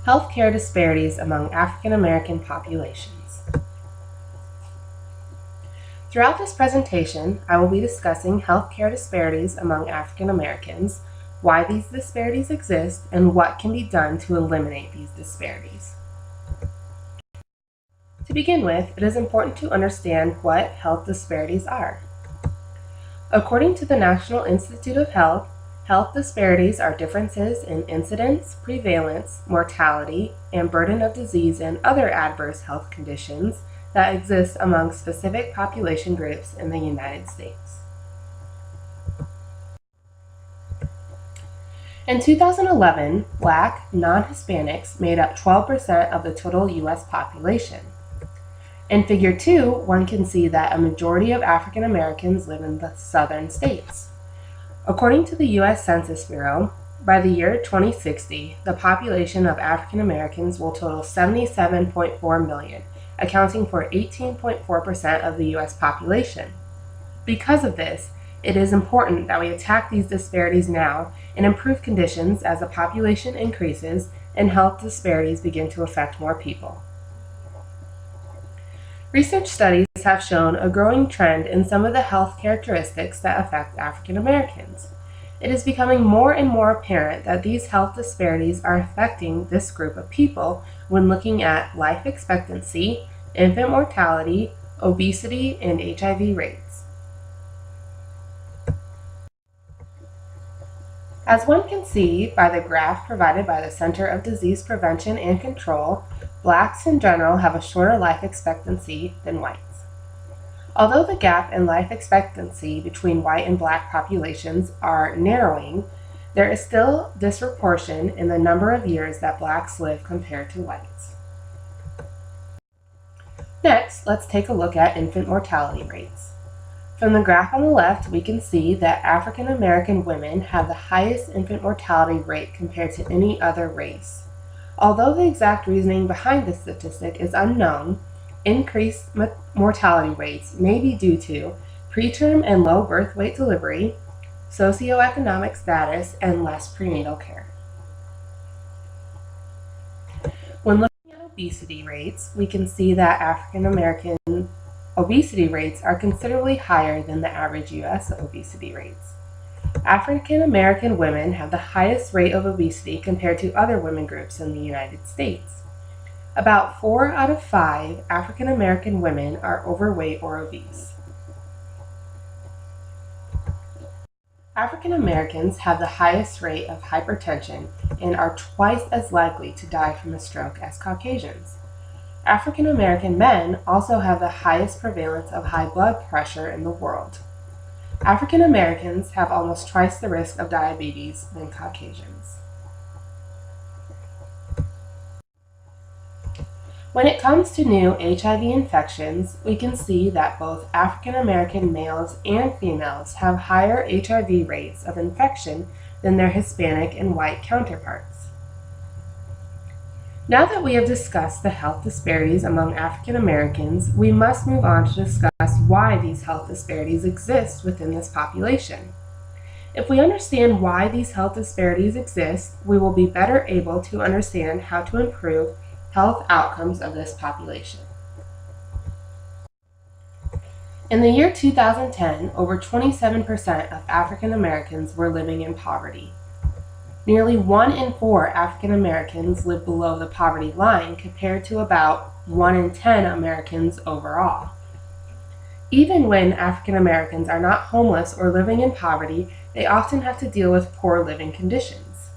Healthcare disparities among African American populations. Throughout this presentation, I will be discussing healthcare disparities among African Americans, why these disparities exist, and what can be done to eliminate these disparities. To begin with, it is important to understand what health disparities are. According to the National Institute of Health, health disparities are differences in incidence, prevalence, mortality, and burden of disease and other adverse health conditions that exist among specific population groups in the United States. In 2011, Black non-Hispanics made up 12% of the total U.S. population. In Figure 2, one can see that a majority of African Americans live in the southern states. According to the U.S. Census Bureau, by the year 2060, the population of African Americans will total 77.4 million, accounting for 18.4% of the U.S. population. Because of this, it is important that we attack these disparities now and improve conditions as the population increases and health disparities begin to affect more people. Research studies have shown a growing trend in some of the health characteristics that affect African Americans. It is becoming more and more apparent that these health disparities are affecting this group of people when looking at life expectancy, infant mortality, obesity, and HIV rates. As one can see by the graph provided by the Center of Disease Prevention and Control, Blacks in general have a shorter life expectancy than whites. Although the gap in life expectancy between white and Black populations are narrowing, there is still disproportion in the number of years that Blacks live compared to whites. Next, let's take a look at infant mortality rates. From the graph on the left, we can see that African American women have the highest infant mortality rate compared to any other race. Although the exact reasoning behind this statistic is unknown, increased mortality rates may be due to preterm and low birth weight delivery, socioeconomic status, and less prenatal care. When looking at obesity rates, we can see that African American obesity rates are considerably higher than the average U.S. obesity rates. African American women have the highest rate of obesity compared to other women groups in the United States. About 4 out of 5 African American women are overweight or obese. African Americans have the highest rate of hypertension and are twice as likely to die from a stroke as Caucasians. African American men also have the highest prevalence of high blood pressure in the world. African Americans have almost twice the risk of diabetes than Caucasians. When it comes to new HIV infections, we can see that both African American males and females have higher HIV rates of infection than their Hispanic and white counterparts. Now that we have discussed the health disparities among African Americans, we must move on to discuss why these health disparities exist within this population. If we understand why these health disparities exist, we will be better able to understand how to improve health outcomes of this population. In the year 2010, over 27% of African Americans were living in poverty. Nearly 1 in 4 African Americans live below the poverty line compared to about 1 in 10 Americans overall. Even when African Americans are not homeless or living in poverty, they often have to deal with poor living conditions.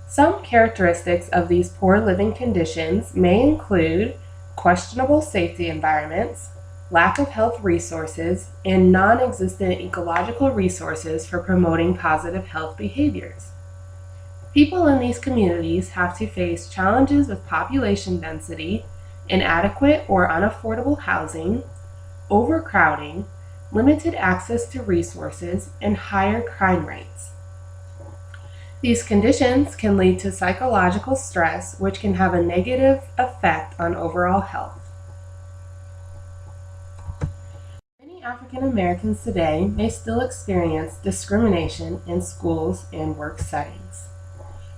Some characteristics of these poor living conditions may include questionable safety environments, lack of health resources, and non-existent ecological resources for promoting positive health behaviors. People in these communities have to face challenges with population density, inadequate or unaffordable housing, overcrowding, limited access to resources, and higher crime rates. These conditions can lead to psychological stress, which can have a negative effect on overall health. Many African Americans today may still experience discrimination in schools and work settings.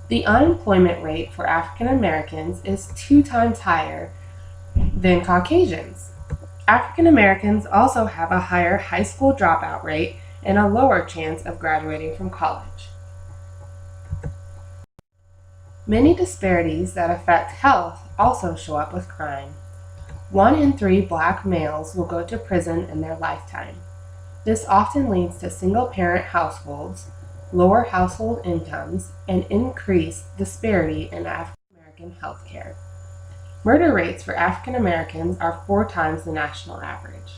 The unemployment rate for African Americans is 2 times higher than Caucasians. African Americans also have a higher high school dropout rate and a lower chance of graduating from college. Many disparities that affect health also show up with crime. 1 in 3 Black males will go to prison in their lifetime. This often leads to single-parent households, lower household incomes, and increased disparity in African American health care. Murder rates for African Americans are 4 times the national average.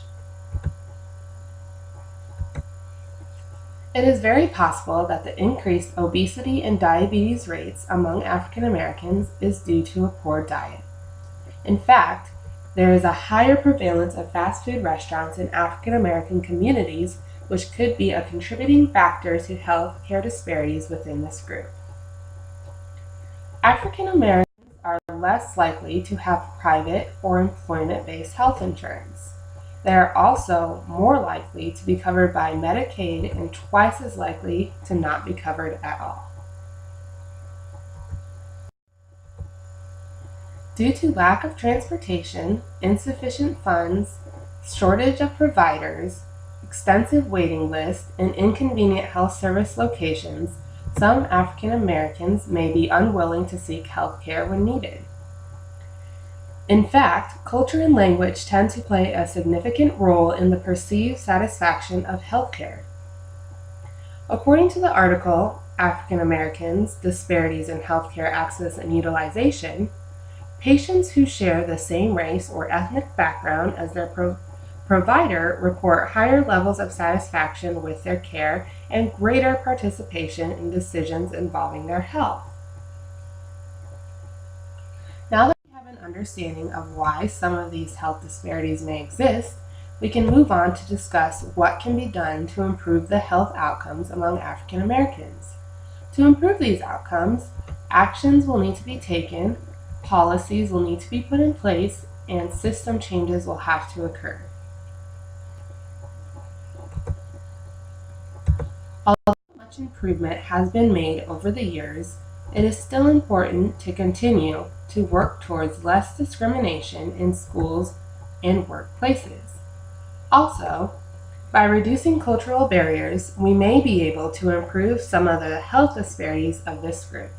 It is very possible that the increased obesity and diabetes rates among African Americans is due to a poor diet. In fact, there is a higher prevalence of fast food restaurants in African American communities, which could be a contributing factor to health care disparities within this group. African Americans are less likely to have private or employment-based health insurance. They are also more likely to be covered by Medicaid and twice as likely to not be covered at all. Due to lack of transportation, insufficient funds, shortage of providers, extensive waiting lists, and inconvenient health service locations, some African Americans may be unwilling to seek health care when needed. In fact, culture and language tend to play a significant role in the perceived satisfaction of healthcare. According to the article, African Americans, Disparities in Healthcare Access and Utilization, patients who share the same race or ethnic background as their provider report higher levels of satisfaction with their care and greater participation in decisions involving their health. Now that we have an understanding of why some of these health disparities may exist, we can move on to discuss what can be done to improve the health outcomes among African Americans. To improve these outcomes, actions will need to be taken, policies will need to be put in place, and system changes will have to occur. Although much improvement has been made over the years, it is still important to continue to work towards less discrimination in schools and workplaces. Also, by reducing cultural barriers, we may be able to improve some of the health disparities of this group.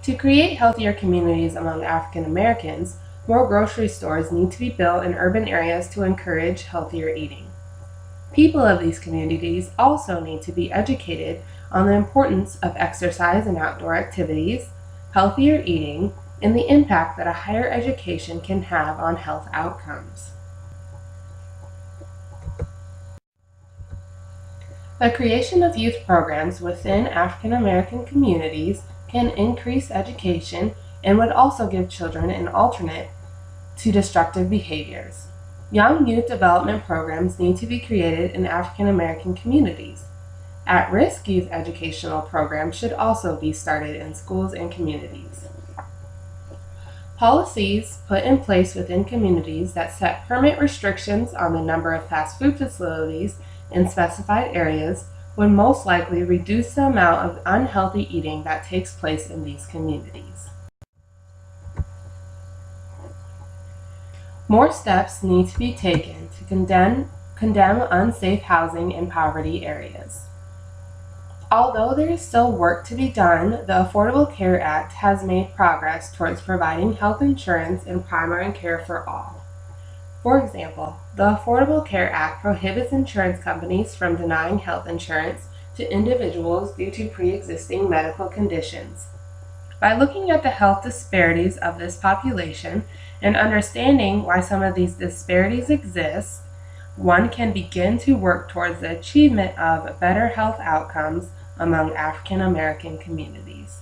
To create healthier communities among African Americans, more grocery stores need to be built in urban areas to encourage healthier eating. People of these communities also need to be educated on the importance of exercise and outdoor activities, healthier eating, and the impact that a higher education can have on health outcomes. The creation of youth programs within African American communities can increase education and would also give children an alternate to destructive behaviors. Young youth development programs need to be created in African American communities. At-risk youth educational programs should also be started in schools and communities. Policies put in place within communities that set permit restrictions on the number of fast food facilities in specified areas would most likely reduce the amount of unhealthy eating that takes place in these communities. More steps need to be taken to condemn unsafe housing in poverty areas. Although there is still work to be done, the Affordable Care Act has made progress towards providing health insurance and primary care for all. For example, the Affordable Care Act prohibits insurance companies from denying health insurance to individuals due to pre-existing medical conditions. By looking at the health disparities of this population and understanding why some of these disparities exist, one can begin to work towards the achievement of better health outcomes among African American communities.